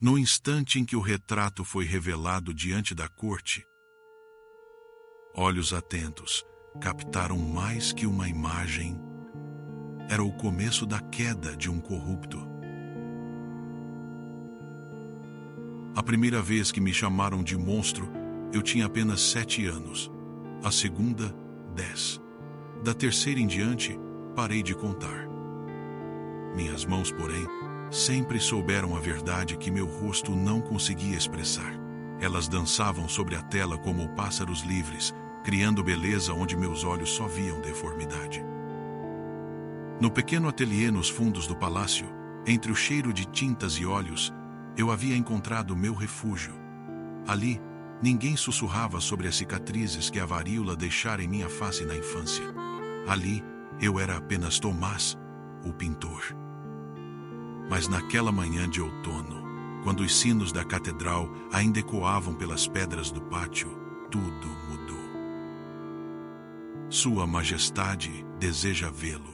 No instante em que o retrato foi revelado diante da corte, olhos atentos captaram mais que uma imagem. Era o começo da queda de um corrupto. A primeira vez que me chamaram de monstro, eu tinha apenas 7 anos. A segunda, 10. Da terceira em diante, parei de contar. Minhas mãos, porém, sempre souberam a verdade que meu rosto não conseguia expressar. Elas dançavam sobre a tela como pássaros livres, criando beleza onde meus olhos só viam deformidade. No pequeno ateliê nos fundos do palácio, entre o cheiro de tintas e óleos, eu havia encontrado meu refúgio. Ali, ninguém sussurrava sobre as cicatrizes que a varíola deixara em minha face na infância. Ali, eu era apenas Tomás, o pintor. Mas naquela manhã de outono, quando os sinos da catedral ainda ecoavam pelas pedras do pátio, tudo mudou. Sua Majestade deseja vê-lo.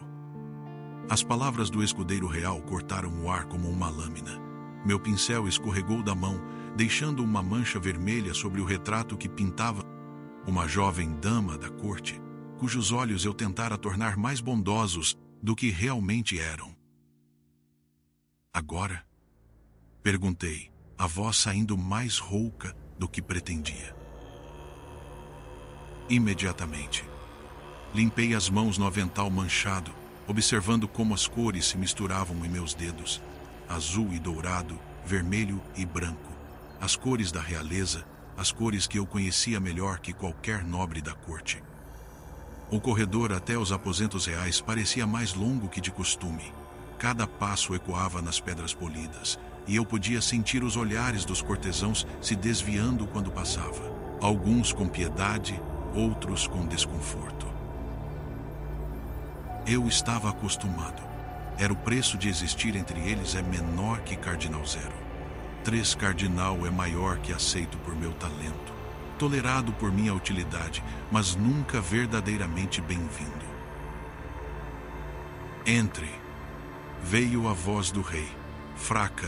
As palavras do escudeiro real cortaram o ar como uma lâmina. Meu pincel escorregou da mão, deixando uma mancha vermelha sobre o retrato que pintava uma jovem dama da corte, cujos olhos eu tentara tornar mais bondosos do que realmente eram. Agora? Perguntei, a voz saindo mais rouca do que pretendia. Imediatamente, limpei as mãos no avental manchado, observando como as cores se misturavam em meus dedos. Azul e dourado, vermelho e branco. As cores da realeza, as cores que eu conhecia melhor que qualquer nobre da corte. O corredor até os aposentos reais parecia mais longo que de costume. Cada passo ecoava nas pedras polidas, e eu podia sentir os olhares dos cortesãos se desviando quando passava. Alguns com piedade, outros com desconforto. Eu estava acostumado. Era o preço de existir entre eles é menor que Cardinal Zero. 3 Cardinal é maior que aceito por meu talento, tolerado por minha utilidade, mas nunca verdadeiramente bem-vindo. Entre. Veio a voz do rei, fraca,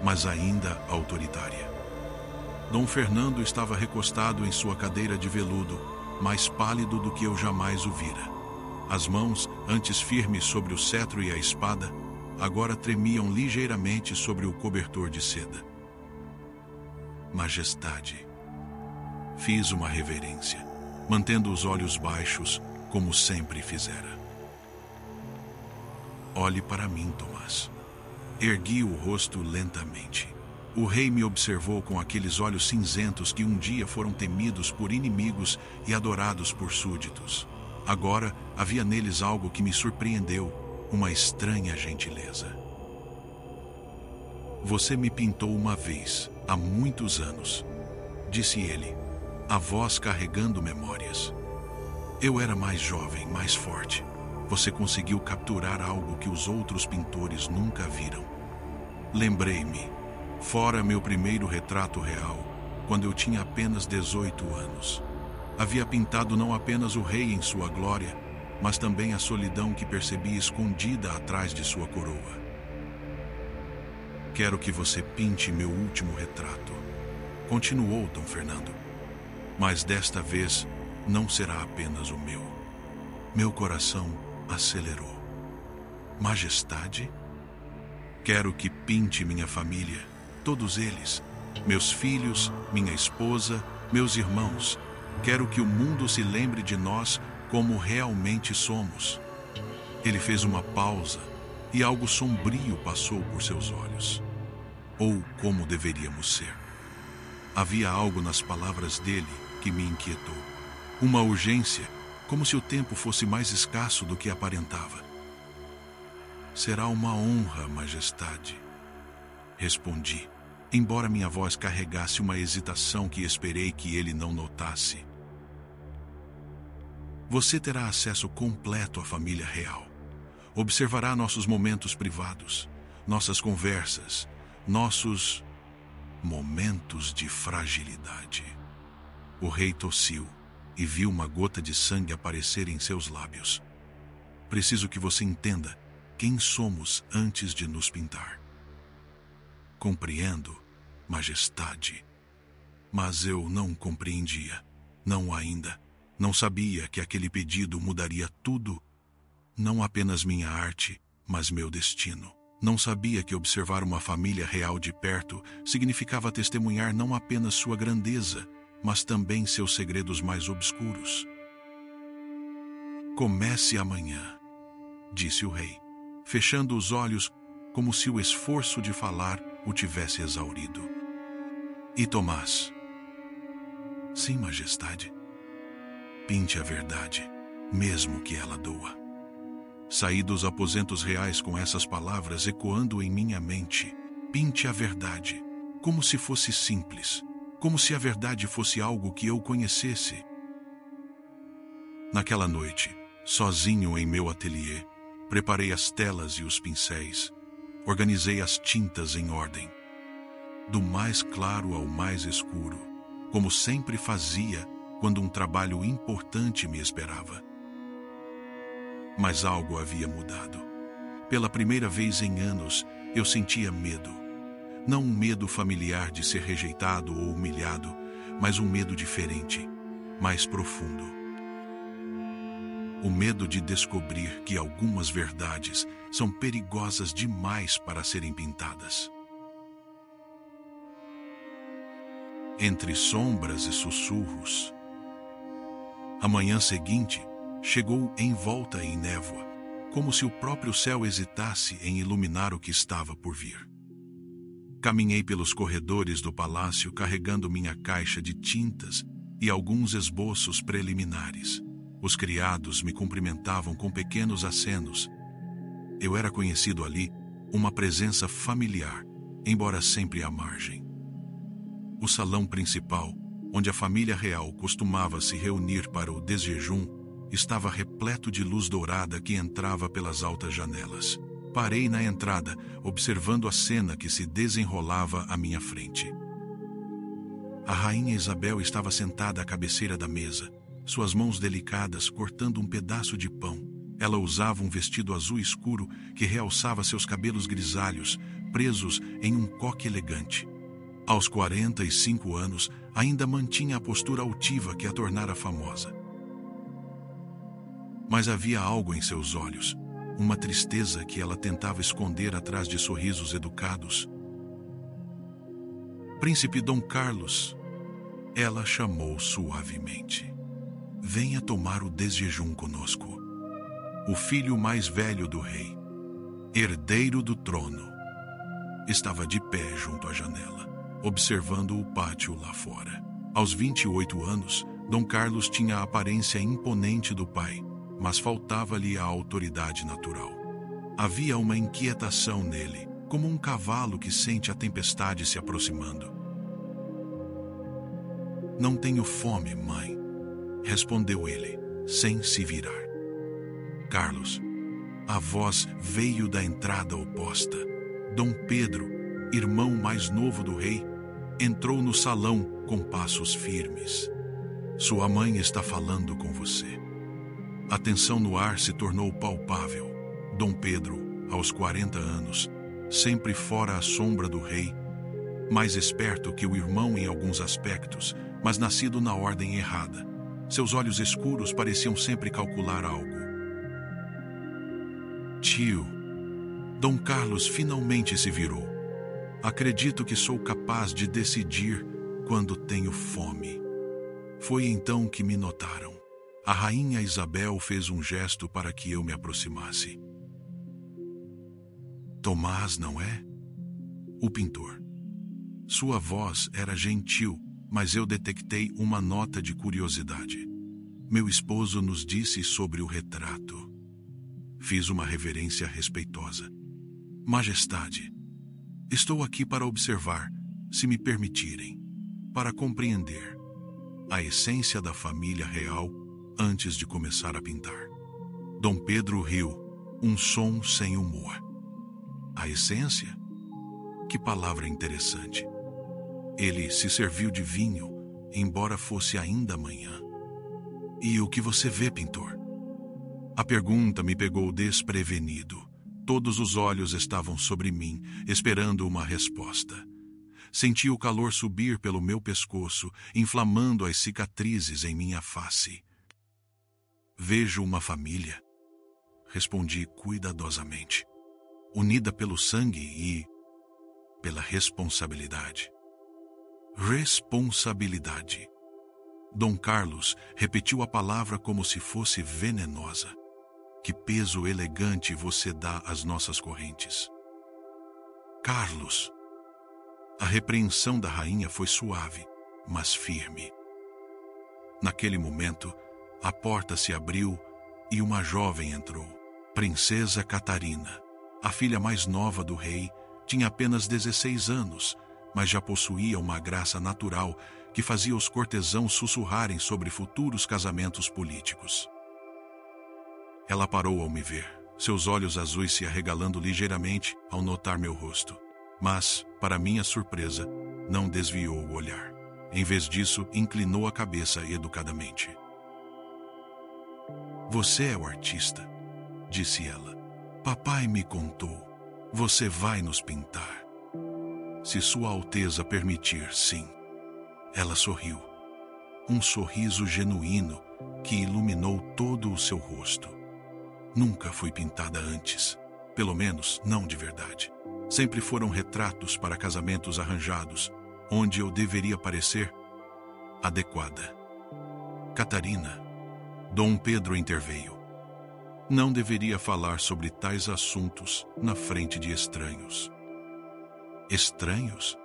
mas ainda autoritária. Dom Fernando estava recostado em sua cadeira de veludo, mais pálido do que eu jamais o vira. As mãos, antes firmes sobre o cetro e a espada, agora tremiam ligeiramente sobre o cobertor de seda. Majestade. Fiz uma reverência, mantendo os olhos baixos, como sempre fizera. Olhe para mim, Tomás. Ergui o rosto lentamente. O rei me observou com aqueles olhos cinzentos que um dia foram temidos por inimigos e adorados por súditos. Agora havia neles algo que me surpreendeu, uma estranha gentileza. Você me pintou uma vez, há muitos anos, disse ele, a voz carregando memórias. Eu era mais jovem, mais forte. Você conseguiu capturar algo que os outros pintores nunca viram. Lembrei-me, fora meu primeiro retrato real, quando eu tinha apenas 18 anos. Havia pintado não apenas o rei em sua glória, mas também a solidão que percebi escondida atrás de sua coroa. Quero que você pinte meu último retrato, continuou Dom Fernando. Mas desta vez não será apenas o meu. Meu coração acelerou. Majestade? Quero que pinte minha família, todos eles, meus filhos, minha esposa, meus irmãos. Quero que o mundo se lembre de nós como realmente somos. Ele fez uma pausa e algo sombrio passou por seus olhos. Ou como deveríamos ser. Havia algo nas palavras dele que me inquietou. Uma urgência, como se o tempo fosse mais escasso do que aparentava. Será uma honra, Majestade, respondi, embora minha voz carregasse uma hesitação que esperei que ele não notasse. Você terá acesso completo à família real. Observará nossos momentos privados, nossas conversas, nossos momentos de fragilidade. O rei tossiu e viu uma gota de sangue aparecer em seus lábios. Preciso que você entenda quem somos antes de nos pintar. Compreendo, majestade. Mas eu não compreendia. Não ainda. Não sabia que aquele pedido mudaria tudo. Não apenas minha arte, mas meu destino. Não sabia que observar uma família real de perto significava testemunhar não apenas sua grandeza, mas também seus segredos mais obscuros. Comece amanhã, disse o rei, fechando os olhos como se o esforço de falar o tivesse exaurido. E Tomás? Sim, majestade. Pinte a verdade, mesmo que ela doa. Saí dos aposentos reais com essas palavras ecoando em minha mente. Pinte a verdade, como se fosse simples, como se a verdade fosse algo que eu conhecesse. Naquela noite, sozinho em meu ateliê, preparei as telas e os pincéis, organizei as tintas em ordem, do mais claro ao mais escuro, como sempre fazia quando um trabalho importante me esperava. Mas algo havia mudado. Pela primeira vez em anos, eu sentia medo. Não um medo familiar de ser rejeitado ou humilhado, mas um medo diferente, mais profundo. O medo de descobrir que algumas verdades são perigosas demais para serem pintadas. Entre sombras e sussurros, a manhã seguinte chegou envolta em névoa, como se o próprio céu hesitasse em iluminar o que estava por vir. Caminhei pelos corredores do palácio carregando minha caixa de tintas e alguns esboços preliminares. Os criados me cumprimentavam com pequenos acenos. Eu era conhecido ali, uma presença familiar, embora sempre à margem. O salão principal, onde a família real costumava se reunir para o desjejum, estava repleto de luz dourada que entrava pelas altas janelas. Parei na entrada, observando a cena que se desenrolava à minha frente. A rainha Isabel estava sentada à cabeceira da mesa, suas mãos delicadas cortando um pedaço de pão. Ela usava um vestido azul escuro que realçava seus cabelos grisalhos, presos em um coque elegante. Aos 45 anos, ainda mantinha a postura altiva que a tornara famosa. Mas havia algo em seus olhos, uma tristeza que ela tentava esconder atrás de sorrisos educados. Príncipe Dom Carlos, ela chamou suavemente. Venha tomar o desjejum conosco. O filho mais velho do rei, herdeiro do trono, estava de pé junto à janela, observando o pátio lá fora. Aos 28 anos, Dom Carlos tinha a aparência imponente do pai, mas faltava-lhe a autoridade natural. Havia uma inquietação nele, como um cavalo que sente a tempestade se aproximando. Não tenho fome, mãe, respondeu ele, sem se virar. Carlos, a voz veio da entrada oposta. Dom Pedro, irmão mais novo do rei, entrou no salão com passos firmes. Sua mãe está falando com você. A tensão no ar se tornou palpável. Dom Pedro, aos 40 anos, sempre fora à sombra do rei, mais esperto que o irmão em alguns aspectos, mas nascido na ordem errada. Seus olhos escuros pareciam sempre calcular algo. Tio, Dom Carlos finalmente se virou. Acredito que sou capaz de decidir quando tenho fome. Foi então que me notaram. A rainha Isabel fez um gesto para que eu me aproximasse. Tomás, não é? O pintor. Sua voz era gentil, mas eu detectei uma nota de curiosidade. Meu esposo nos disse sobre o retrato. Fiz uma reverência respeitosa. Majestade, estou aqui para observar, se me permitirem, para compreender a essência da família real antes de começar a pintar. Dom Pedro riu, um som sem humor. A essência? Que palavra interessante. Ele se serviu de vinho, embora fosse ainda manhã. E o que você vê, pintor? A pergunta me pegou desprevenido. Todos os olhos estavam sobre mim, esperando uma resposta. Senti o calor subir pelo meu pescoço, inflamando as cicatrizes em minha face. Vejo uma família, respondi cuidadosamente, unida pelo sangue e pela responsabilidade. Responsabilidade. Dom Carlos repetiu a palavra como se fosse venenosa. Que peso elegante você dá às nossas correntes. Carlos. A repreensão da rainha foi suave, mas firme. Naquele momento, a porta se abriu e uma jovem entrou. Princesa Catarina, a filha mais nova do rei, tinha apenas 16 anos, mas já possuía uma graça natural que fazia os cortesãos sussurrarem sobre futuros casamentos políticos. Ela parou ao me ver, seus olhos azuis se arregalando ligeiramente ao notar meu rosto. Mas, para minha surpresa, não desviou o olhar. Em vez disso, inclinou a cabeça educadamente. Você é o artista, disse ela. Papai me contou. Você vai nos pintar. Se Sua Alteza permitir, sim. Ela sorriu. Um sorriso genuíno que iluminou todo o seu rosto. Nunca fui pintada antes, pelo menos não de verdade. Sempre foram retratos para casamentos arranjados, onde eu deveria parecer adequada. Catarina, Dom Pedro interveio. Não deveria falar sobre tais assuntos na frente de estranhos. Estranhos?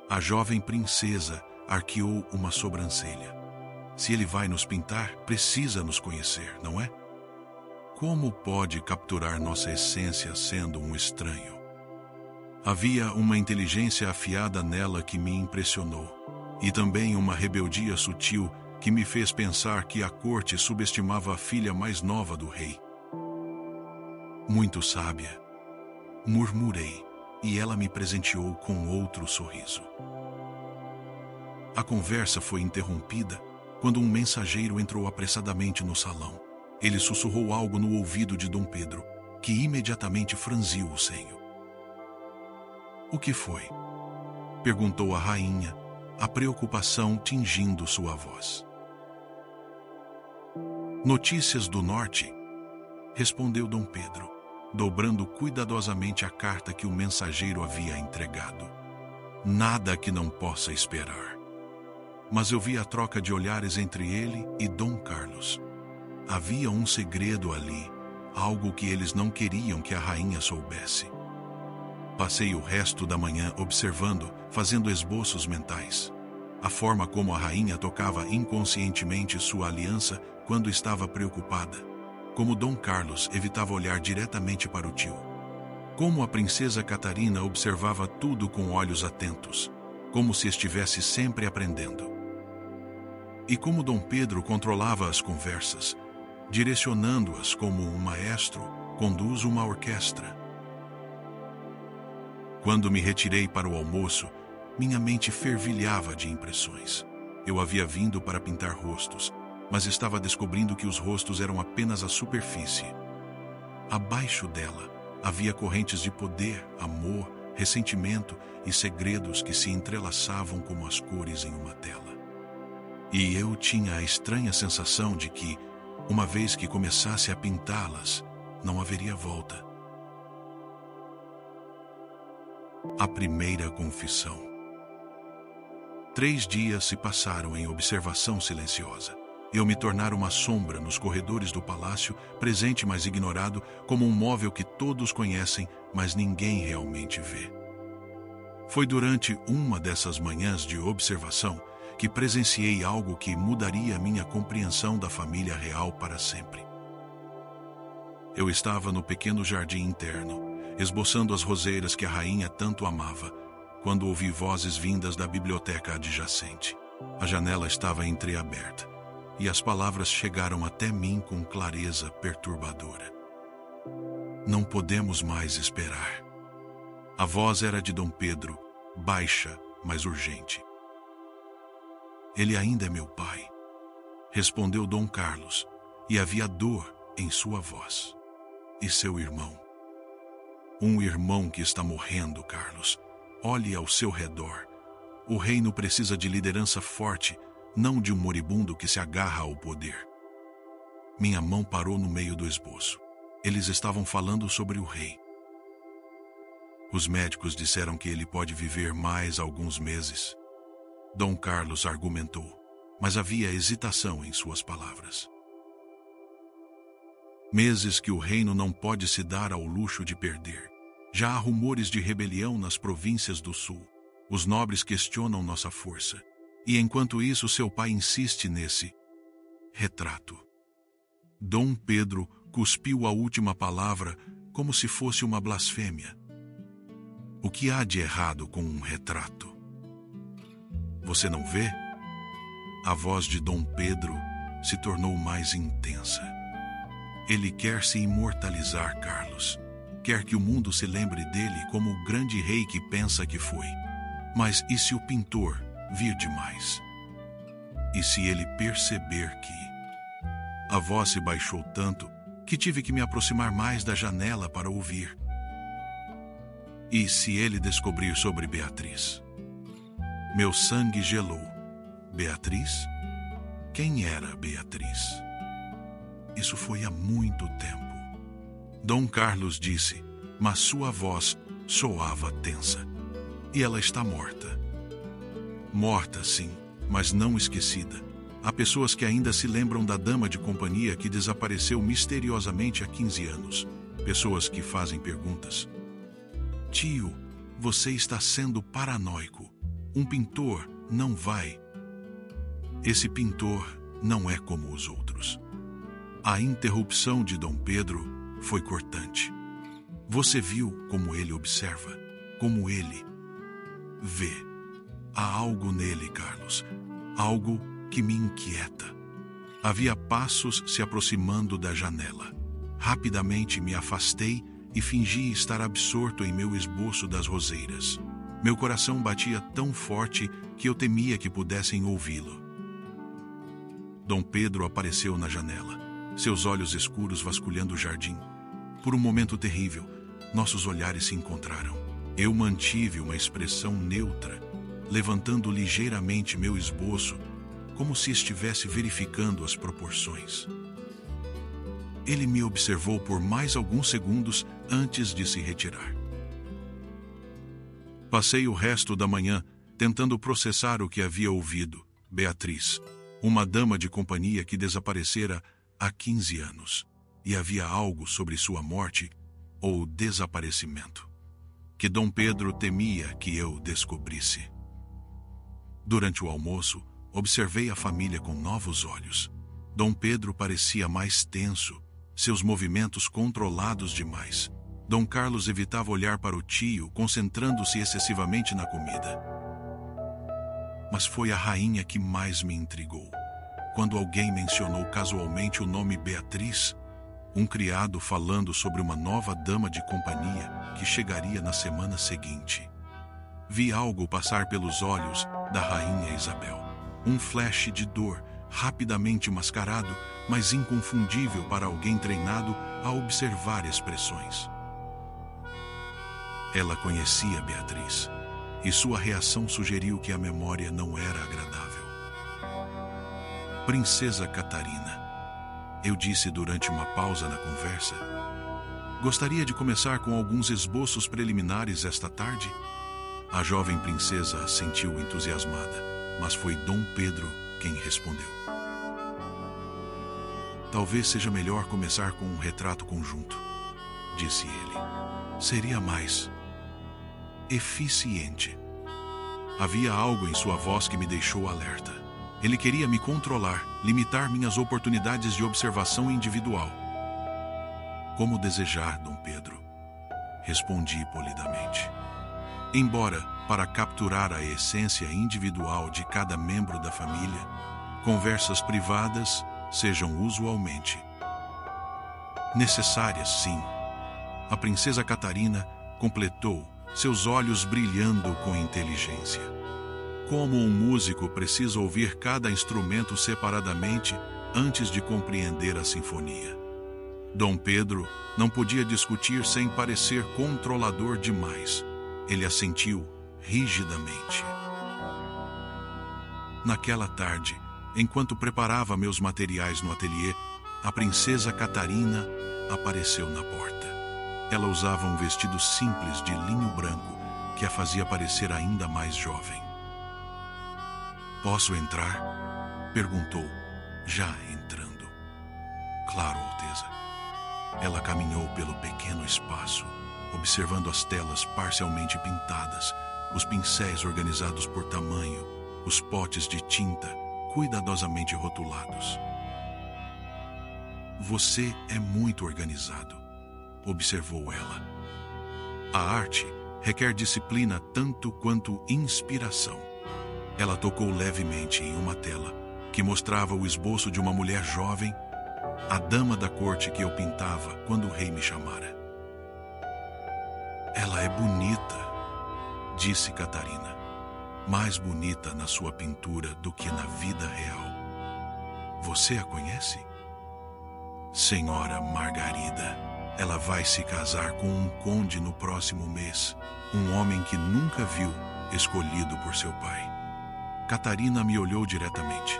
A jovem princesa arqueou uma sobrancelha. Se ele vai nos pintar, precisa nos conhecer, não é? Como pode capturar nossa essência sendo um estranho? Havia uma inteligência afiada nela que me impressionou, e também uma rebeldia sutil que me fez pensar que a corte subestimava a filha mais nova do rei. Muito sábia, murmurei, e ela me presenteou com outro sorriso. A conversa foi interrompida quando um mensageiro entrou apressadamente no salão. Ele sussurrou algo no ouvido de Dom Pedro, que imediatamente franziu o senho. O que foi? Perguntou a rainha, a preocupação tingindo sua voz. Notícias do norte, respondeu Dom Pedro, dobrando cuidadosamente a carta que o mensageiro havia entregado. Nada que não possa esperar. Mas eu vi a troca de olhares entre ele e Dom Carlos. Havia um segredo ali, algo que eles não queriam que a rainha soubesse. Passei o resto da manhã observando, fazendo esboços mentais. A forma como a rainha tocava inconscientemente sua aliança quando estava preocupada. Como Dom Carlos evitava olhar diretamente para o tio. Como a princesa Catarina observava tudo com olhos atentos, como se estivesse sempre aprendendo. E como Dom Pedro controlava as conversas, direcionando-as como um maestro conduz uma orquestra. Quando me retirei para o almoço, minha mente fervilhava de impressões. Eu havia vindo para pintar rostos, mas estava descobrindo que os rostos eram apenas a superfície. Abaixo dela, havia correntes de poder, amor, ressentimento e segredos que se entrelaçavam como as cores em uma tela. E eu tinha a estranha sensação de que, uma vez que começasse a pintá-las, não haveria volta. A primeira confissão. 3 dias se passaram em observação silenciosa. Eu me tornara uma sombra nos corredores do palácio, presente mas ignorado, como um móvel que todos conhecem, mas ninguém realmente vê. Foi durante uma dessas manhãs de observação que presenciei algo que mudaria minha compreensão da família real para sempre. Eu estava no pequeno jardim interno, esboçando as roseiras que a rainha tanto amava, quando ouvi vozes vindas da biblioteca adjacente. A janela estava entreaberta, e as palavras chegaram até mim com clareza perturbadora. Não podemos mais esperar. A voz era de Dom Pedro, baixa, mas urgente. Ele ainda é meu pai, respondeu Dom Carlos, e havia dor em sua voz. E seu irmão? Um irmão que está morrendo, Carlos. Olhe ao seu redor. O reino precisa de liderança forte, não de um moribundo que se agarra ao poder. Minha mão parou no meio do esboço. Eles estavam falando sobre o rei. Os médicos disseram que ele pode viver mais alguns meses. Dom Carlos argumentou, mas havia hesitação em suas palavras. Meses que o reino não pode se dar ao luxo de perder. Já há rumores de rebelião nas províncias do sul. Os nobres questionam nossa força. E enquanto isso, seu pai insiste nesse retrato. Dom Pedro cuspiu a última palavra como se fosse uma blasfêmia. O que há de errado com um retrato? Você não vê? A voz de Dom Pedro se tornou mais intensa. Ele quer se imortalizar, Carlos. Quer que o mundo se lembre dele como o grande rei que pensa que foi. Mas e se o pintor vir demais? E se ele perceber que... A voz se baixou tanto que tive que me aproximar mais da janela para ouvir. E se ele descobrir sobre Beatriz? Meu sangue gelou. Beatriz? Quem era Beatriz? Isso foi há muito tempo. Dom Carlos disse, mas sua voz soava tensa. E ela está morta. Morta, sim, mas não esquecida. Há pessoas que ainda se lembram da dama de companhia que desapareceu misteriosamente há 15 anos. Pessoas que fazem perguntas. Tio, você está sendo paranoico. Um pintor não vai. Esse pintor não é como os outros. A interrupção de Dom Pedro foi cortante. Você viu como ele observa, como ele vê. Há algo nele, Carlos. Algo que me inquieta. Havia passos se aproximando da janela. Rapidamente me afastei e fingi estar absorto em meu esboço das roseiras. Meu coração batia tão forte que eu temia que pudessem ouvi-lo. Dom Pedro apareceu na janela, seus olhos escuros vasculhando o jardim. Por um momento terrível, nossos olhares se encontraram. Eu mantive uma expressão neutra, levantando ligeiramente meu esboço, como se estivesse verificando as proporções. Ele me observou por mais alguns segundos antes de se retirar. Passei o resto da manhã tentando processar o que havia ouvido. Beatriz, uma dama de companhia que desaparecera há 15 anos. E havia algo sobre sua morte ou desaparecimento que Dom Pedro temia que eu descobrisse. Durante o almoço, observei a família com novos olhos. Dom Pedro parecia mais tenso, seus movimentos controlados demais. Dom Carlos evitava olhar para o tio, concentrando-se excessivamente na comida. Mas foi a rainha que mais me intrigou. Quando alguém mencionou casualmente o nome Beatriz, um criado falando sobre uma nova dama de companhia que chegaria na semana seguinte. Vi algo passar pelos olhos da rainha Isabel. Um flash de dor, rapidamente mascarado, mas inconfundível para alguém treinado a observar expressões. Ela conhecia Beatriz, e sua reação sugeriu que a memória não era agradável. Princesa Catarina, eu disse durante uma pausa na conversa. Gostaria de começar com alguns esboços preliminares esta tarde? A jovem princesa assentiu entusiasmada, mas foi Dom Pedro quem respondeu. Talvez seja melhor começar com um retrato conjunto, disse ele. Seria mais eficiente. Havia algo em sua voz que me deixou alerta. Ele queria me controlar, limitar minhas oportunidades de observação individual. Como desejar, Dom Pedro, respondi polidamente. Embora, para capturar a essência individual de cada membro da família, conversas privadas sejam usualmente necessárias, sim. A princesa Catarina completou, seus olhos brilhando com inteligência. Como um músico precisa ouvir cada instrumento separadamente antes de compreender a sinfonia. Dom Pedro não podia discutir sem parecer controlador demais. Ele assentiu rigidamente. Naquela tarde, enquanto preparava meus materiais no ateliê, a princesa Catarina apareceu na porta. Ela usava um vestido simples de linho branco que a fazia parecer ainda mais jovem. "Posso entrar?" perguntou, já entrando. "Claro, Alteza." Ela caminhou pelo pequeno espaço, observando as telas parcialmente pintadas, os pincéis organizados por tamanho, os potes de tinta cuidadosamente rotulados. "Você é muito organizado", observou ela. "A arte requer disciplina tanto quanto inspiração." Ela tocou levemente em uma tela que mostrava o esboço de uma mulher jovem, a dama da corte que eu pintava quando o rei me chamara. "Ela é bonita", disse Catarina. "Mais bonita na sua pintura do que na vida real. Você a conhece?" "Senhora Margarida. Ela vai se casar com um conde no próximo mês, um homem que nunca viu, escolhido por seu pai." Catarina me olhou diretamente.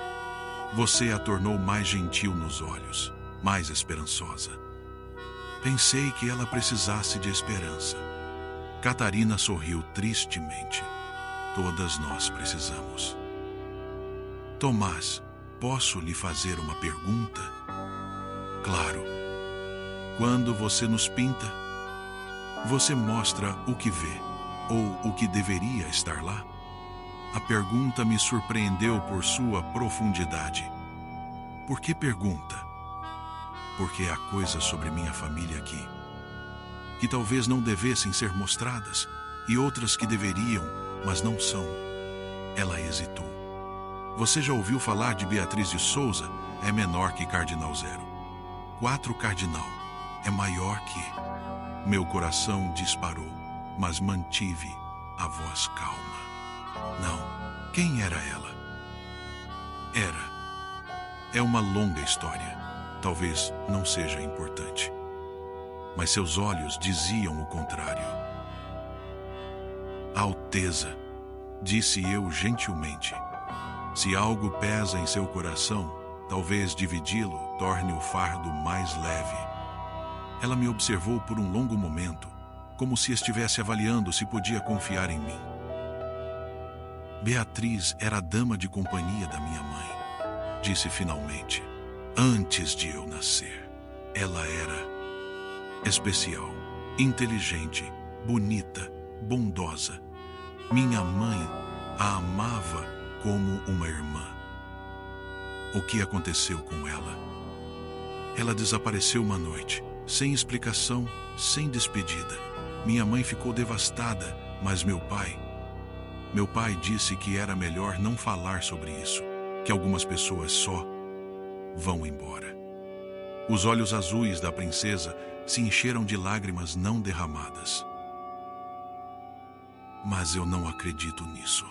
"Você a tornou mais gentil nos olhos, mais esperançosa." Pensei que ela precisasse de esperança. Catarina sorriu tristemente. "Todas nós precisamos." "Tomás, posso lhe fazer uma pergunta?" "Claro." "Quando você nos pinta, você mostra o que vê, ou o que deveria estar lá?" A pergunta me surpreendeu por sua profundidade. "Por que pergunta?" "Porque há coisas sobre minha família aqui que talvez não devessem ser mostradas, e outras que deveriam, mas não são." Ela hesitou. "Você já ouviu falar de Beatriz de Souza? É menor que Cardinal Zero. 4 Cardinal. É maior que..." Meu coração disparou, mas mantive a voz calma. "Não. Quem era ela?" É uma longa história. Talvez não seja importante." Mas seus olhos diziam o contrário. "Alteza", disse eu gentilmente, "se algo pesa em seu coração, talvez dividi-lo torne o fardo mais leve." Ela me observou por um longo momento, como se estivesse avaliando se podia confiar em mim. "Beatriz era a dama de companhia da minha mãe", disse finalmente. "Antes de eu nascer, ela era especial, inteligente, bonita, bondosa. Minha mãe a amava como uma irmã." "O que aconteceu com ela?" "Ela desapareceu uma noite, sem explicação, sem despedida. Minha mãe ficou devastada, mas meu pai disse que era melhor não falar sobre isso, que algumas pessoas só vão embora." Os olhos azuis da princesa se encheram de lágrimas não derramadas. "Mas eu não acredito nisso.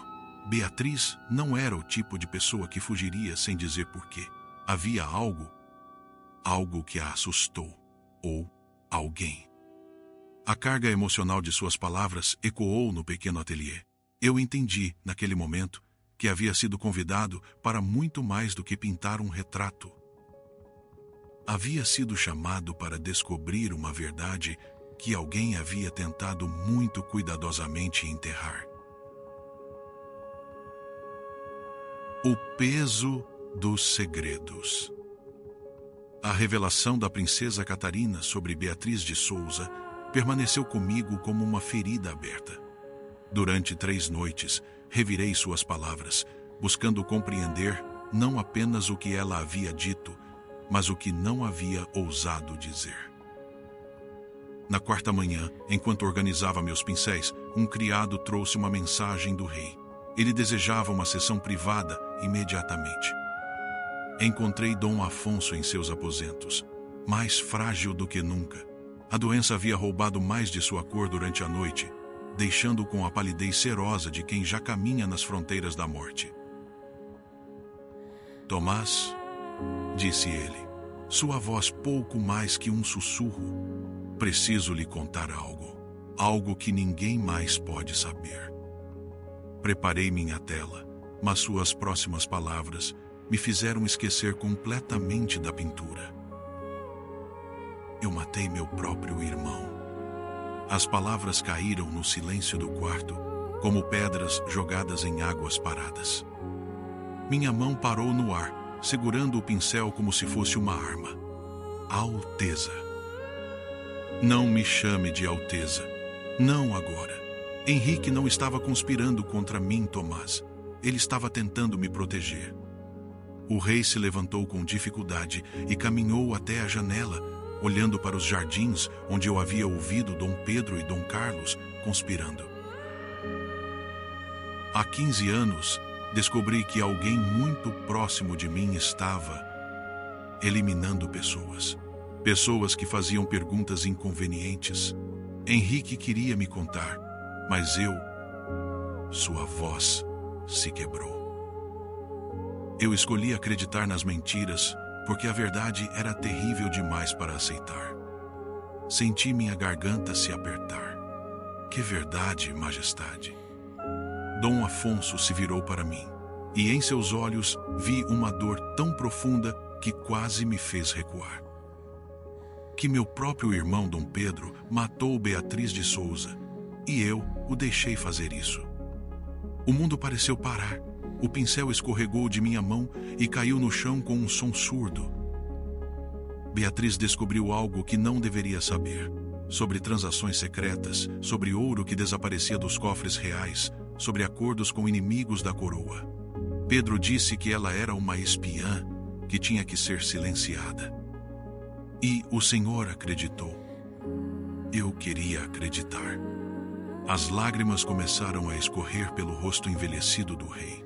Beatriz não era o tipo de pessoa que fugiria sem dizer porquê. Havia algo que a assustou, ou alguém." A carga emocional de suas palavras ecoou no pequeno ateliê. Eu entendi, naquele momento, que havia sido convidado para muito mais do que pintar um retrato. Havia sido chamado para descobrir uma verdade que alguém havia tentado muito cuidadosamente enterrar. O peso dos segredos. A revelação da princesa Catarina sobre Beatriz de Souza permaneceu comigo como uma ferida aberta. Durante 3 noites, revirei suas palavras, buscando compreender não apenas o que ela havia dito, mas o que não havia ousado dizer. Na 4ª manhã, enquanto organizava meus pincéis, um criado trouxe uma mensagem do rei. Ele desejava uma sessão privada imediatamente. Encontrei Dom Afonso em seus aposentos, mais frágil do que nunca. A doença havia roubado mais de sua cor durante a noite, deixando-o com a palidez serosa de quem já caminha nas fronteiras da morte. "Tomás", disse ele, sua voz pouco mais que um sussurro, "preciso lhe contar algo que ninguém mais pode saber." Preparei minha tela, mas suas próximas palavras me fizeram esquecer completamente da pintura. Eu matei meu próprio irmão. As palavras caíram no silêncio do quarto, como pedras jogadas em águas paradas. Minha mão parou no ar, segurando o pincel como se fosse uma arma. Alteza. Não me chame de Alteza. Não agora. Henrique não estava conspirando contra mim, Tomás. Ele estava tentando me proteger. O rei se levantou com dificuldade e caminhou até a janela, olhando para os jardins onde eu havia ouvido Dom Pedro e Dom Carlos conspirando. Há 15 anos, descobri que alguém muito próximo de mim estava eliminando pessoas. Pessoas que faziam perguntas inconvenientes. Henrique queria me contar, mas sua voz se quebrou. Eu escolhi acreditar nas mentiras, porque a verdade era terrível demais para aceitar. Senti minha garganta se apertar. Que verdade, majestade! Dom Afonso se virou para mim, e em seus olhos vi uma dor tão profunda que quase me fez recuar. Que meu próprio irmão Dom Pedro matou Beatriz de Souza, e eu o deixei fazer isso. O mundo pareceu parar. O pincel escorregou de minha mão e caiu no chão com um som surdo. Beatriz descobriu algo que não deveria saber, sobre transações secretas, sobre ouro que desaparecia dos cofres reais, sobre acordos com inimigos da coroa. Pedro disse que ela era uma espiã, que tinha que ser silenciada. E o Senhor acreditou. Eu queria acreditar. As lágrimas começaram a escorrer pelo rosto envelhecido do rei.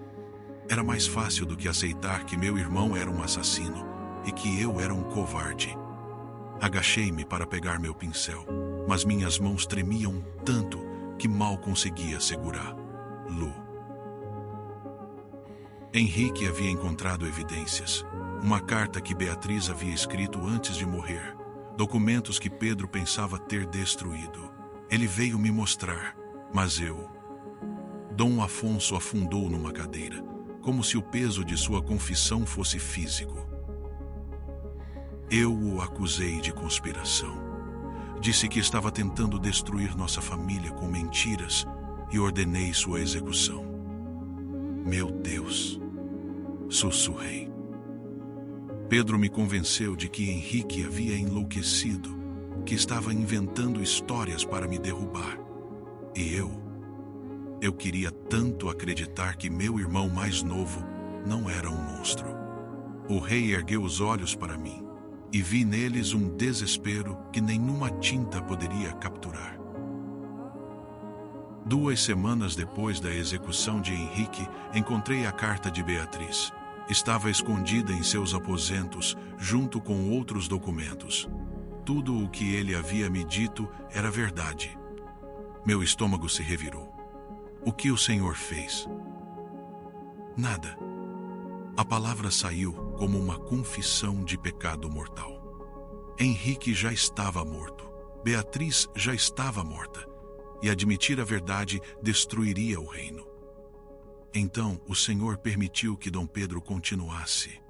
Era mais fácil do que aceitar que meu irmão era um assassino e que eu era um covarde. Agachei-me para pegar meu pincel, mas minhas mãos tremiam tanto que mal conseguia segurar. Lu. Henrique havia encontrado evidências. Uma carta que Beatriz havia escrito antes de morrer. Documentos que Pedro pensava ter destruído. Ele veio me mostrar, mas Dom Afonso afundou numa cadeira, como se o peso de sua confissão fosse físico. Eu o acusei de conspiração. Disse que estava tentando destruir nossa família com mentiras e ordenei sua execução. Meu Deus, sussurrei. Pedro me convenceu de que Henrique havia enlouquecido, que estava inventando histórias para me derrubar. E eu queria tanto acreditar que meu irmão mais novo não era um monstro. O rei ergueu os olhos para mim e vi neles um desespero que nenhuma tinta poderia capturar. 2 semanas depois da execução de Henrique, encontrei a carta de Beatriz. Estava escondida em seus aposentos, junto com outros documentos. Tudo o que ele havia me dito era verdade. Meu estômago se revirou. O que o Senhor fez? Nada. A palavra saiu como uma confissão de pecado mortal. Henrique já estava morto. Beatriz já estava morta. E admitir a verdade destruiria o reino. Então o Senhor permitiu que Dom Pedro continuasse.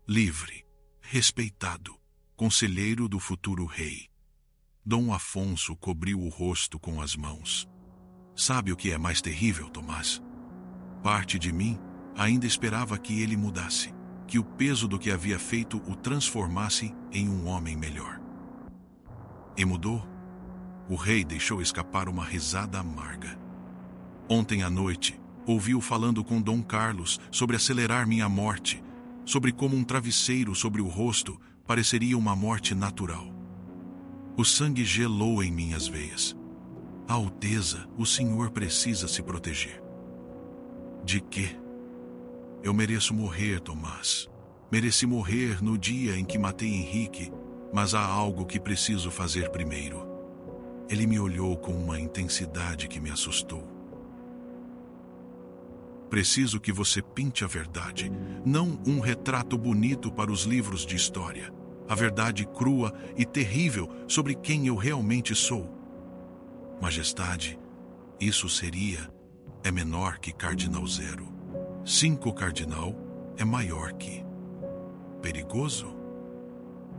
Livre, respeitado, conselheiro do futuro rei. Dom Afonso cobriu o rosto com as mãos. Sabe o que é mais terrível, Tomás? Parte de mim ainda esperava que ele mudasse, que o peso do que havia feito o transformasse em um homem melhor. E mudou? O rei deixou escapar uma risada amarga. Ontem à noite, ouvi-o falando com Dom Carlos sobre acelerar minha morte, sobre como um travesseiro sobre o rosto pareceria uma morte natural. O sangue gelou em minhas veias. Alteza, o senhor precisa se proteger. De quê? Eu mereço morrer, Tomás. Mereci morrer no dia em que matei Henrique, mas há algo que preciso fazer primeiro. Ele me olhou com uma intensidade que me assustou. Preciso que você pinte a verdade, não um retrato bonito para os livros de história. A verdade crua e terrível sobre quem eu realmente sou. Majestade, isso seria é menor que cardinal 0. 5 cardinal é maior que. Perigoso?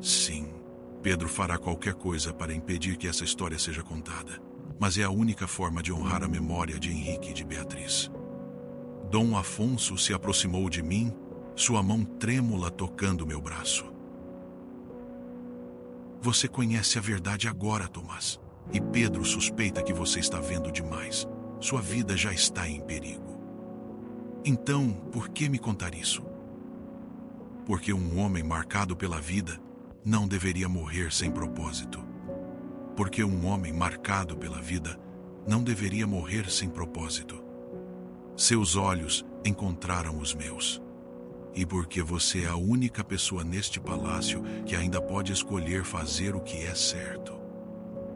Sim. Pedro fará qualquer coisa para impedir que essa história seja contada, mas é a única forma de honrar a memória de Henrique e de Beatriz. Dom Afonso se aproximou de mim, sua mão trêmula tocando meu braço. Você conhece a verdade agora, Tomás, e Pedro suspeita que você está vendo demais. Sua vida já está em perigo. Então, por que me contar isso? Porque um homem marcado pela vida não deveria morrer sem propósito. Porque um homem marcado pela vida não deveria morrer sem propósito. Seus olhos encontraram os meus. E porque você é a única pessoa neste palácio que ainda pode escolher fazer o que é certo.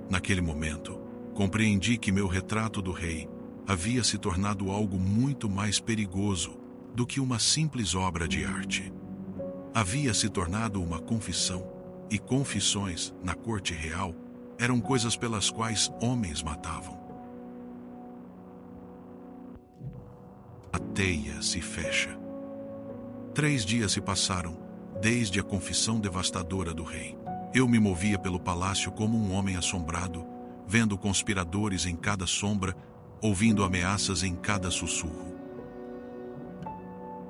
Naquele momento, compreendi que meu retrato do rei havia se tornado algo muito mais perigoso do que uma simples obra de arte. Havia se tornado uma confissão, e confissões, na corte real, eram coisas pelas quais homens matavam. A teia se fecha. 3 dias se passaram, desde a confissão devastadora do rei. Eu me movia pelo palácio como um homem assombrado, vendo conspiradores em cada sombra, ouvindo ameaças em cada sussurro.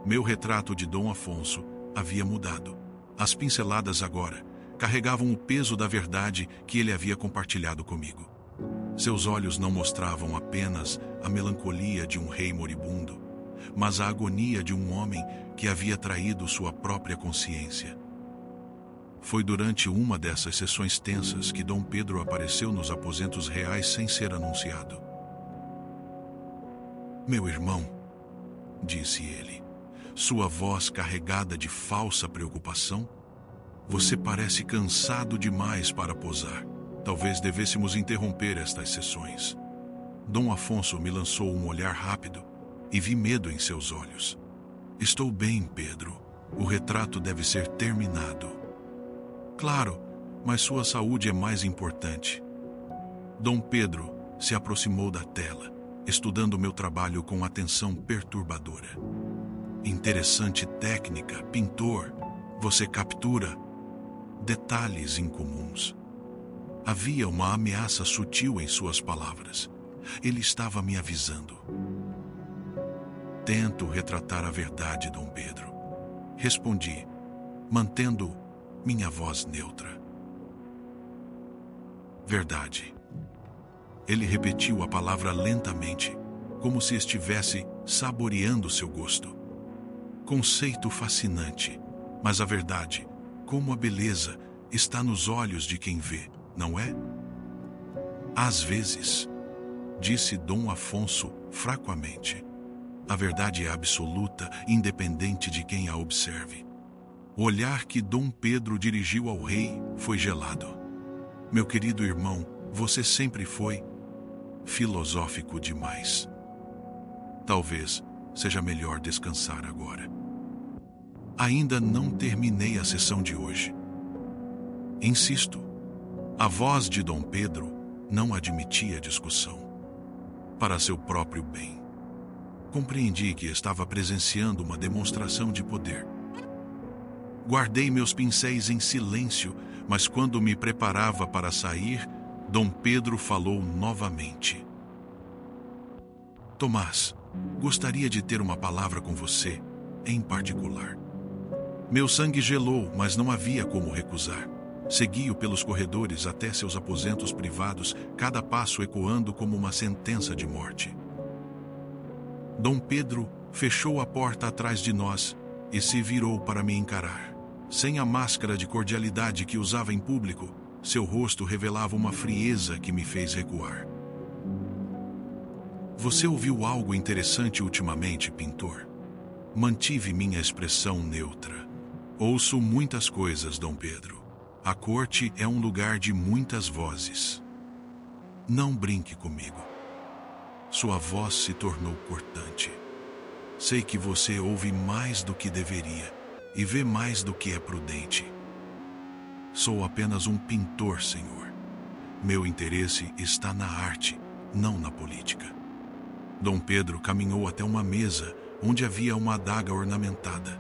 Meu retrato de Dom Afonso havia mudado. As pinceladas agora carregavam o peso da verdade que ele havia compartilhado comigo. Seus olhos não mostravam apenas a melancolia de um rei moribundo, mas a agonia de um homem que havia traído sua própria consciência. Foi durante uma dessas sessões tensas que Dom Pedro apareceu nos aposentos reais sem ser anunciado. Meu irmão, disse ele, sua voz carregada de falsa preocupação, você parece cansado demais para posar. Talvez devêssemos interromper estas sessões. Dom Afonso me lançou um olhar rápido e vi medo em seus olhos. Estou bem, Pedro. O retrato deve ser terminado. Claro, mas sua saúde é mais importante. Dom Pedro se aproximou da tela, estudando meu trabalho com atenção perturbadora. Interessante técnica, pintor. Você captura detalhes incomuns. Havia uma ameaça sutil em suas palavras. Ele estava me avisando. Tento retratar a verdade, Dom Pedro. Respondi, mantendo minha voz neutra. Verdade. Ele repetiu a palavra lentamente, como se estivesse saboreando seu gosto. Conceito fascinante, mas a verdade, como a beleza, está nos olhos de quem vê, não é? Às vezes, disse Dom Afonso fraquamente, a verdade é absoluta, independente de quem a observe. O olhar que Dom Pedro dirigiu ao rei foi gelado. Meu querido irmão, você sempre foi filosófico demais. Talvez seja melhor descansar agora. Ainda não terminei a sessão de hoje. Insisto, a voz de Dom Pedro não admitia discussão. Para seu próprio bem. Compreendi que estava presenciando uma demonstração de poder. Guardei meus pincéis em silêncio, mas quando me preparava para sair, Dom Pedro falou novamente. Tomás, gostaria de ter uma palavra com você, em particular. Meu sangue gelou, mas não havia como recusar. Segui-o pelos corredores até seus aposentos privados, cada passo ecoando como uma sentença de morte. Dom Pedro fechou a porta atrás de nós e se virou para me encarar. Sem a máscara de cordialidade que usava em público, seu rosto revelava uma frieza que me fez recuar. Você ouviu algo interessante ultimamente, pintor? Mantive minha expressão neutra. Ouço muitas coisas, Dom Pedro. A corte é um lugar de muitas vozes. Não brinque comigo. Sua voz se tornou cortante. Sei que você ouve mais do que deveria e vê mais do que é prudente. Sou apenas um pintor, senhor. Meu interesse está na arte, não na política. Dom Pedro caminhou até uma mesa onde havia uma adaga ornamentada.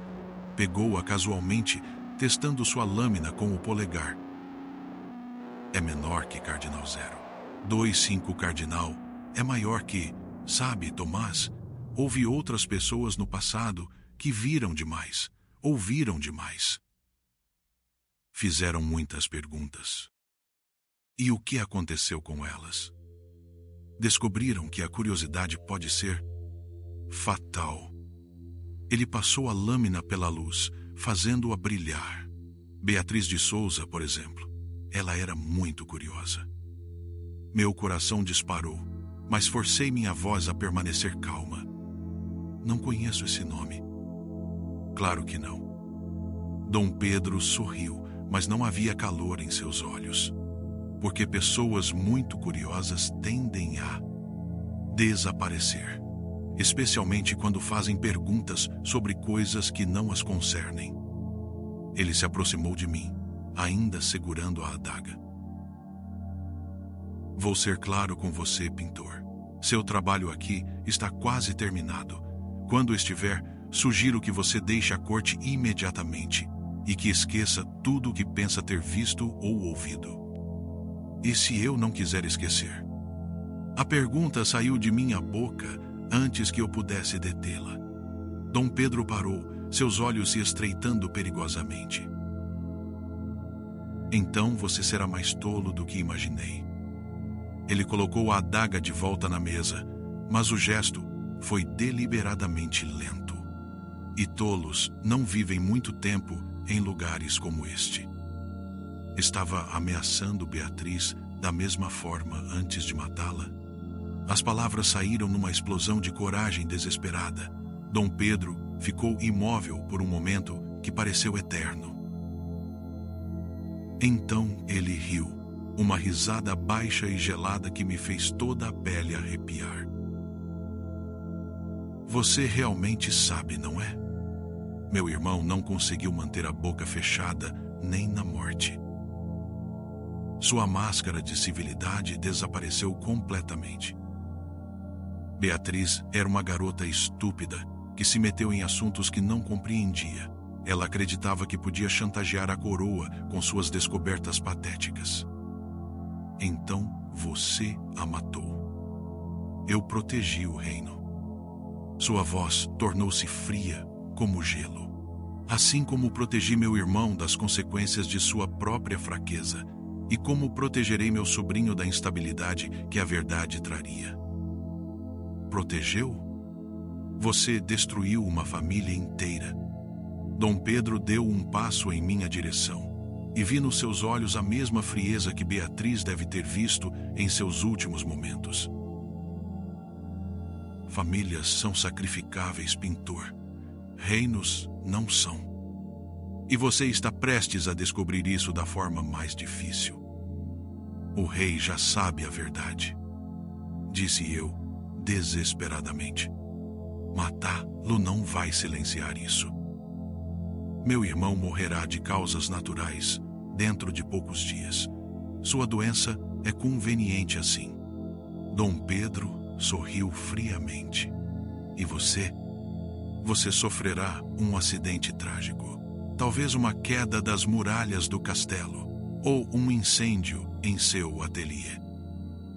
Pegou-a casualmente, testando sua lâmina com o polegar. É menor que Cardinal 0. 2,5 Cardinal é maior que, sabe, Tomás, houve outras pessoas no passado que viram demais, ouviram demais. Fizeram muitas perguntas. E o que aconteceu com elas? Descobriram que a curiosidade pode ser fatal. Ele passou a lâmina pela luz, fazendo-a brilhar. Beatriz de Souza, por exemplo, ela era muito curiosa. Meu coração disparou, mas forcei minha voz a permanecer calma. Não conheço esse nome. Claro que não. Dom Pedro sorriu, mas não havia calor em seus olhos. Porque pessoas muito curiosas tendem a desaparecer, especialmente quando fazem perguntas sobre coisas que não as concernem. Ele se aproximou de mim, ainda segurando a adaga. Vou ser claro com você, pintor. Seu trabalho aqui está quase terminado. Quando estiver, sugiro que você deixe a corte imediatamente e que esqueça tudo o que pensa ter visto ou ouvido. E se eu não quiser esquecer? A pergunta saiu de minha boca antes que eu pudesse detê-la. Dom Pedro parou, seus olhos se estreitando perigosamente. Então você será mais tolo do que imaginei. Ele colocou a adaga de volta na mesa, mas o gesto foi deliberadamente lento. E tolos não vivem muito tempo em lugares como este. Estava ameaçando Beatriz da mesma forma antes de matá-la? As palavras saíram numa explosão de coragem desesperada. Dom Pedro ficou imóvel por um momento que pareceu eterno. Então ele riu, uma risada baixa e gelada que me fez toda a pele arrepiar. Você realmente sabe, não é? Meu irmão não conseguiu manter a boca fechada nem na morte. Sua máscara de civilidade desapareceu completamente. Beatriz era uma garota estúpida que se meteu em assuntos que não compreendia. Ela acreditava que podia chantagear a coroa com suas descobertas patéticas. Então você a matou. Eu protegi o reino. Sua voz tornou-se fria como gelo. Assim como protegi meu irmão das consequências de sua própria fraqueza, e como protegerei meu sobrinho da instabilidade que a verdade traria. Protegeu? Você destruiu uma família inteira. Dom Pedro deu um passo em minha direção, e vi nos seus olhos a mesma frieza que Beatriz deve ter visto em seus últimos momentos. Famílias são sacrificáveis, pintor. Reinos não são. E você está prestes a descobrir isso da forma mais difícil. O rei já sabe a verdade, disse eu, desesperadamente. Matá-lo não vai silenciar isso. Meu irmão morrerá de causas naturais dentro de poucos dias. Sua doença é conveniente assim. Dom Pedro sorriu friamente. E você? Você sofrerá um acidente trágico. Talvez uma queda das muralhas do castelo, ou um incêndio em seu ateliê.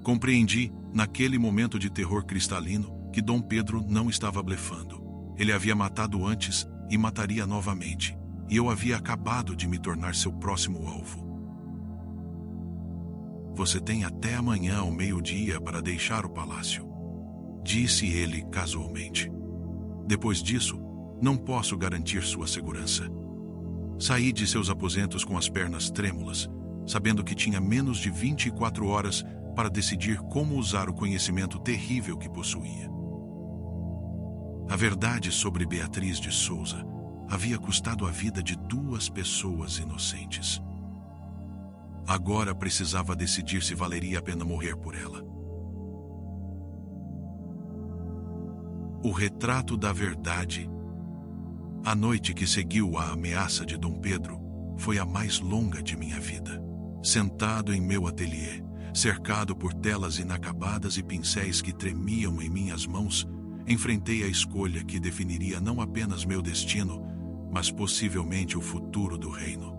Compreendi, naquele momento de terror cristalino, que Dom Pedro não estava blefando. Ele havia matado antes e mataria novamente, e eu havia acabado de me tornar seu próximo alvo. Você tem até amanhã ao meio-dia para deixar o palácio, disse ele casualmente. Depois disso, não posso garantir sua segurança. Saí de seus aposentos com as pernas trêmulas, sabendo que tinha menos de 24 horas para decidir como usar o conhecimento terrível que possuía. A verdade sobre Beatriz de Souza havia custado a vida de 2 pessoas inocentes. Agora precisava decidir se valeria a pena morrer por ela. O retrato da verdade. A noite que seguiu a ameaça de Dom Pedro foi a mais longa de minha vida. Sentado em meu ateliê, cercado por telas inacabadas e pincéis que tremiam em minhas mãos, enfrentei a escolha que definiria não apenas meu destino, mas possivelmente o futuro do reino.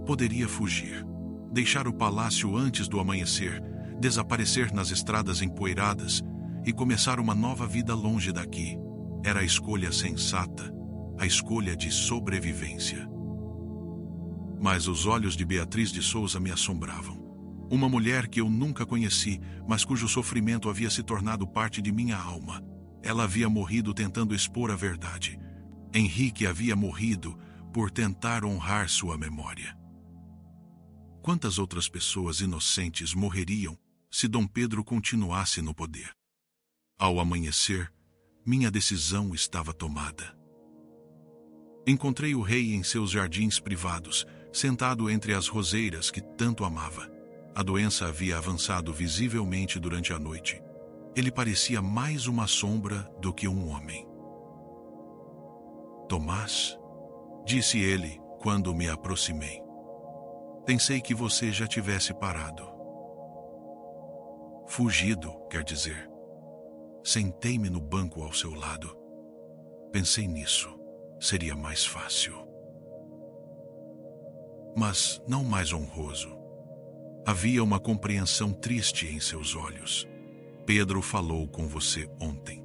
Poderia fugir, deixar o palácio antes do amanhecer, desaparecer nas estradas empoeiradas e começar uma nova vida longe daqui. Era a escolha sensata, a escolha de sobrevivência. Mas os olhos de Beatriz de Souza me assombravam. Uma mulher que eu nunca conheci, mas cujo sofrimento havia se tornado parte de minha alma. Ela havia morrido tentando expor a verdade. Henrique havia morrido por tentar honrar sua memória. Quantas outras pessoas inocentes morreriam se Dom Pedro continuasse no poder? Ao amanhecer, minha decisão estava tomada. Encontrei o rei em seus jardins privados, sentado entre as roseiras que tanto amava. A doença havia avançado visivelmente durante a noite. Ele parecia mais uma sombra do que um homem. Tomás, disse ele quando me aproximei. Pensei que você já tivesse parado. Fugido, quer dizer. Sentei-me no banco ao seu lado. Pensei nisso. Seria mais fácil. Mas não mais honroso. Havia uma compreensão triste em seus olhos. Pedro falou com você ontem.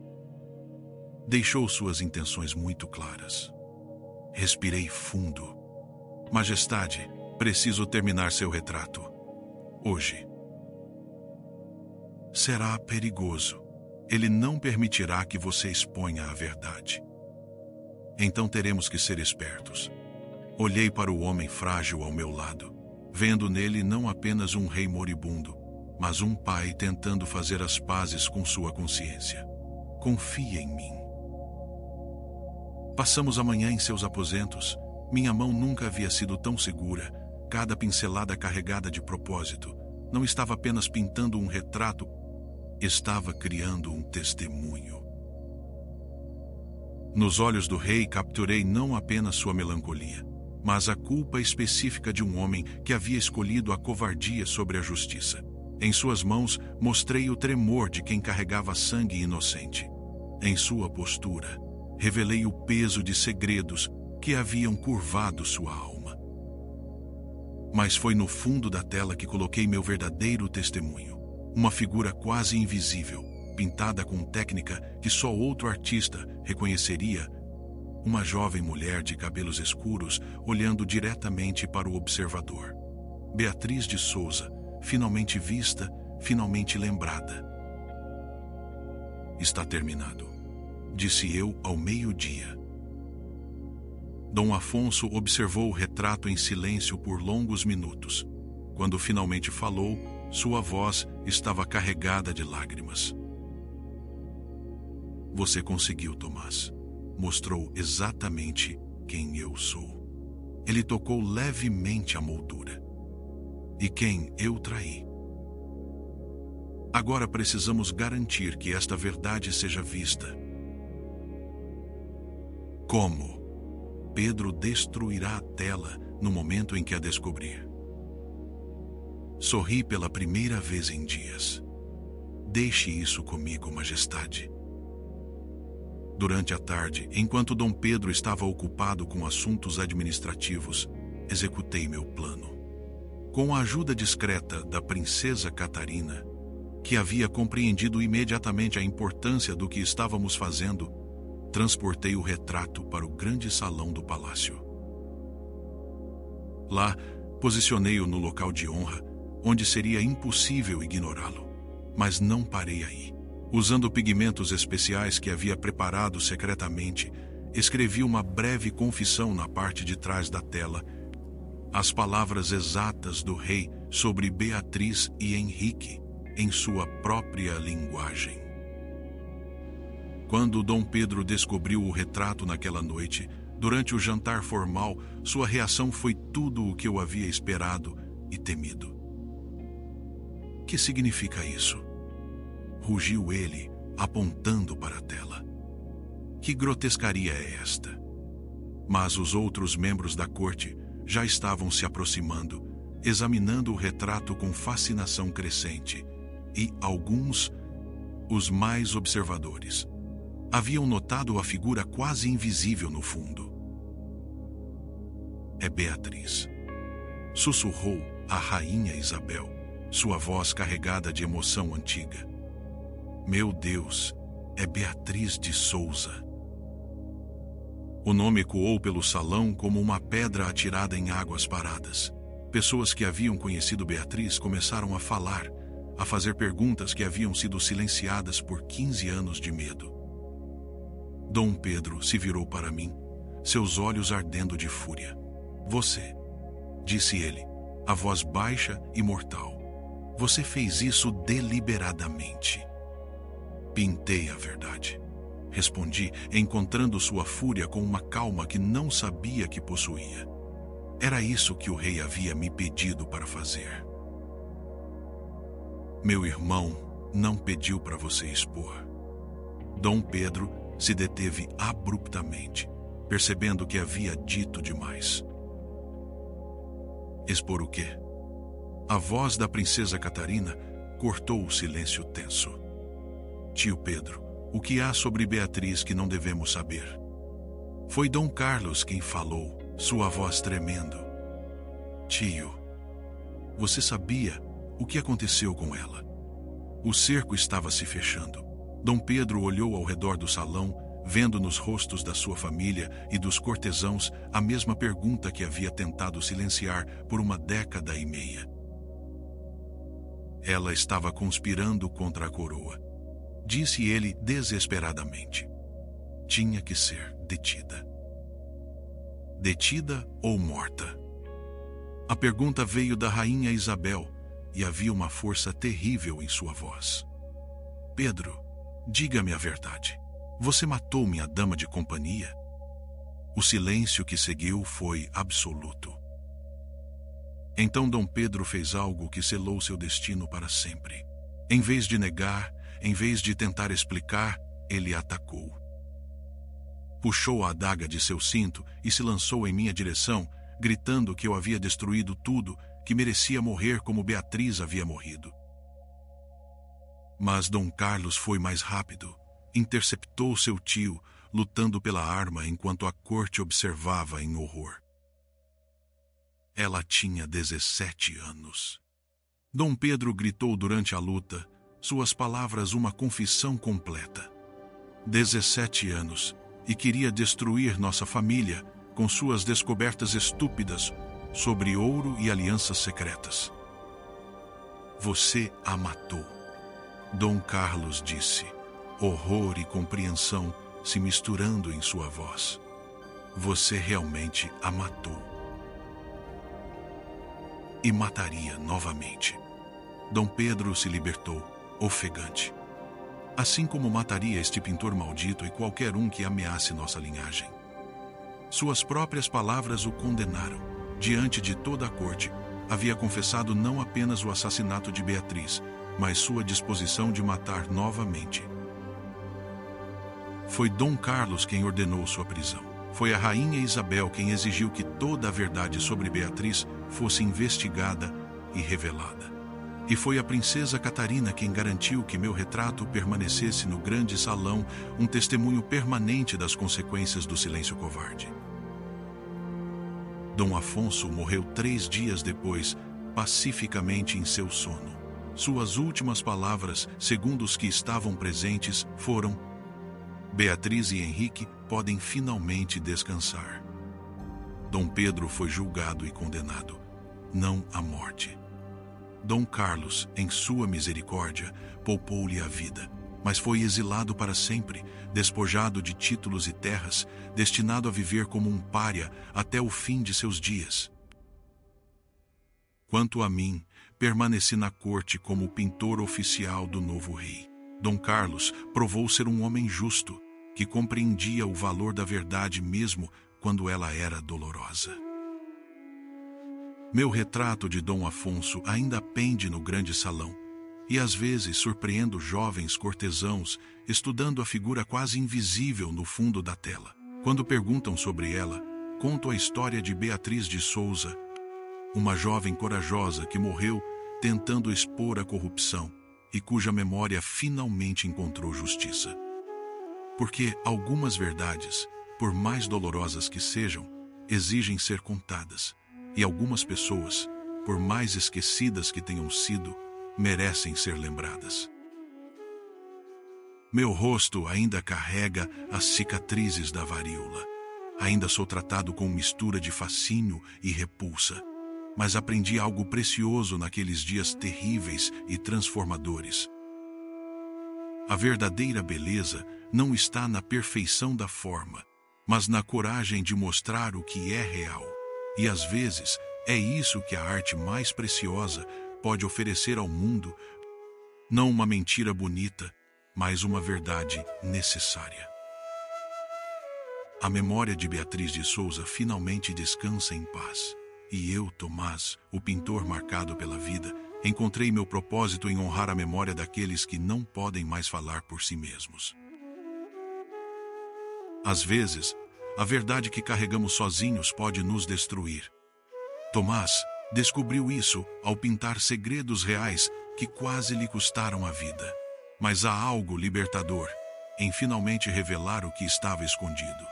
Deixou suas intenções muito claras. Respirei fundo. Majestade, preciso terminar seu retrato. Hoje. Será perigoso. Ele não permitirá que você exponha a verdade. Então teremos que ser espertos. Olhei para o homem frágil ao meu lado, vendo nele não apenas um rei moribundo, mas um pai tentando fazer as pazes com sua consciência. Confie em mim. Passamos a manhã em seus aposentos. Minha mão nunca havia sido tão segura, cada pincelada carregada de propósito. Não estava apenas pintando um retrato, estava criando um testemunho. Nos olhos do rei capturei não apenas sua melancolia, mas a culpa específica de um homem que havia escolhido a covardia sobre a justiça. Em suas mãos mostrei o tremor de quem carregava sangue inocente. Em sua postura, revelei o peso de segredos que haviam curvado sua alma. Mas foi no fundo da tela que coloquei meu verdadeiro testemunho. Uma figura quase invisível, pintada com técnica que só outro artista reconheceria. Uma jovem mulher de cabelos escuros olhando diretamente para o observador. Beatriz de Souza, finalmente vista, finalmente lembrada. Está terminado, disse eu ao meio-dia. Dom Afonso observou o retrato em silêncio por longos minutos. Quando finalmente falou, sua voz estava carregada de lágrimas. Você conseguiu, Tomás. Mostrou exatamente quem eu sou. Ele tocou levemente a moldura. E quem eu traí. Agora precisamos garantir que esta verdade seja vista. Como? Pedro destruirá a tela no momento em que a descobrir. Sorri pela primeira vez em dias. Deixe isso comigo, Majestade. Durante a tarde, enquanto Dom Pedro estava ocupado com assuntos administrativos, executei meu plano. Com a ajuda discreta da princesa Catarina, que havia compreendido imediatamente a importância do que estávamos fazendo, transportei o retrato para o grande salão do palácio. Lá, posicionei-o no local de honra, onde seria impossível ignorá-lo. Mas não parei aí. Usando pigmentos especiais que havia preparado secretamente, escrevi uma breve confissão na parte de trás da tela, as palavras exatas do rei sobre Beatriz e Henrique, em sua própria linguagem. Quando Dom Pedro descobriu o retrato naquela noite, durante o jantar formal, sua reação foi tudo o que eu havia esperado e temido. Que significa isso? Rugiu ele, apontando para a tela. Que grotescaria é esta? Mas os outros membros da corte já estavam se aproximando, examinando o retrato com fascinação crescente, e alguns, os mais observadores, haviam notado a figura quase invisível no fundo. É Beatriz, sussurrou a rainha Isabel, sua voz carregada de emoção antiga. Meu Deus, é Beatriz de Souza. O nome ecoou pelo salão como uma pedra atirada em águas paradas. Pessoas que haviam conhecido Beatriz começaram a falar, a fazer perguntas que haviam sido silenciadas por 15 anos de medo. Dom Pedro se virou para mim, seus olhos ardendo de fúria. Você, disse ele, a voz baixa e mortal. Você fez isso deliberadamente. Pintei a verdade, respondi, encontrando sua fúria com uma calma que não sabia que possuía. Era isso que o rei havia me pedido para fazer. Meu irmão não pediu para você expor. Dom Pedro se deteve abruptamente, percebendo que havia dito demais. Expor o quê? A voz da princesa Catarina cortou o silêncio tenso. Tio Pedro, o que há sobre Beatriz que não devemos saber? Foi Dom Carlos quem falou, sua voz tremendo. Tio, você sabia o que aconteceu com ela? O cerco estava se fechando. Dom Pedro olhou ao redor do salão, vendo nos rostos da sua família e dos cortesãos a mesma pergunta que havia tentado silenciar por uma década e meia. Ela estava conspirando contra a coroa, disse ele desesperadamente. Tinha que ser detida. Detida ou morta? A pergunta veio da rainha Isabel e havia uma força terrível em sua voz. Pedro, diga-me a verdade. Você matou minha dama de companhia? O silêncio que seguiu foi absoluto. Então Dom Pedro fez algo que selou seu destino para sempre. Em vez de negar, em vez de tentar explicar, ele atacou. Puxou a adaga de seu cinto e se lançou em minha direção, gritando que eu havia destruído tudo, que merecia morrer como Beatriz havia morrido. Mas Dom Carlos foi mais rápido. Interceptou seu tio, lutando pela arma enquanto a corte observava em horror. Ela tinha 17 anos. Dom Pedro gritou durante a luta, suas palavras uma confissão completa. 17 anos, e queria destruir nossa família com suas descobertas estúpidas sobre ouro e alianças secretas. Você a matou, Dom Carlos disse, horror e compreensão se misturando em sua voz. Você realmente a matou. E mataria novamente. Dom Pedro se libertou, ofegante. Assim como mataria este pintor maldito e qualquer um que ameace nossa linhagem. Suas próprias palavras o condenaram. Diante de toda a corte, havia confessado não apenas o assassinato de Beatriz, mas sua disposição de matar novamente. Foi Dom Carlos quem ordenou sua prisão. Foi a rainha Isabel quem exigiu que toda a verdade sobre Beatriz fosse investigada e revelada. E foi a princesa Catarina quem garantiu que meu retrato permanecesse no grande salão, um testemunho permanente das consequências do silêncio covarde. Dom Afonso morreu 3 dias depois, pacificamente em seu sono. Suas últimas palavras, segundo os que estavam presentes, foram: Beatriz e Henrique podem finalmente descansar. Dom Pedro foi julgado e condenado, não à morte. Dom Carlos, em sua misericórdia, poupou-lhe a vida, mas foi exilado para sempre, despojado de títulos e terras, destinado a viver como um pária até o fim de seus dias. Quanto a mim, permaneci na corte como pintor oficial do novo rei. Dom Carlos provou ser um homem justo, que compreendia o valor da verdade mesmo quando ela era dolorosa. Meu retrato de Dom Afonso ainda pende no grande salão, e às vezes surpreendo jovens cortesãos estudando a figura quase invisível no fundo da tela. Quando perguntam sobre ela, conto a história de Beatriz de Souza, uma jovem corajosa que morreu tentando expor a corrupção e cuja memória finalmente encontrou justiça. Porque algumas verdades, por mais dolorosas que sejam, exigem ser contadas, e algumas pessoas, por mais esquecidas que tenham sido, merecem ser lembradas. Meu rosto ainda carrega as cicatrizes da varíola. Ainda sou tratado com mistura de fascínio e repulsa, mas aprendi algo precioso naqueles dias terríveis e transformadores. A verdadeira beleza não está na perfeição da forma, mas na coragem de mostrar o que é real. E às vezes é isso que a arte mais preciosa pode oferecer ao mundo, não uma mentira bonita, mas uma verdade necessária. A memória de Beatriz de Souza finalmente descansa em paz. E eu, Tomás, o pintor marcado pela vida, encontrei meu propósito em honrar a memória daqueles que não podem mais falar por si mesmos. Às vezes, a verdade que carregamos sozinhos pode nos destruir. Tomás descobriu isso ao pintar segredos reais que quase lhe custaram a vida. Mas há algo libertador em finalmente revelar o que estava escondido.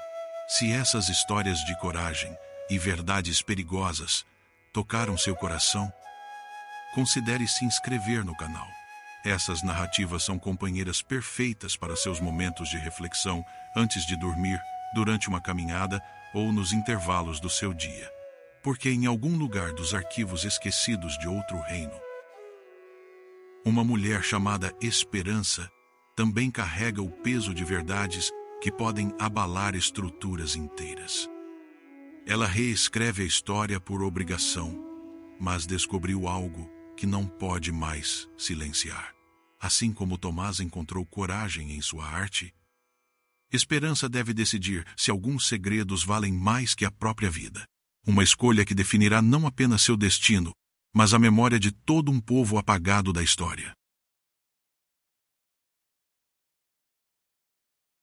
Se essas histórias de coragem e verdades perigosas tocaram seu coração, considere se inscrever no canal. Essas narrativas são companheiras perfeitas para seus momentos de reflexão antes de dormir, durante uma caminhada ou nos intervalos do seu dia. Porque em algum lugar dos arquivos esquecidos de outro reino, uma mulher chamada Esperança também carrega o peso de verdades que podem abalar estruturas inteiras. Ela reescreve a história por obrigação, mas descobriu algo que não pode mais silenciar. Assim como Tomás encontrou coragem em sua arte, Esperança deve decidir se alguns segredos valem mais que a própria vida. Uma escolha que definirá não apenas seu destino, mas a memória de todo um povo apagado da história.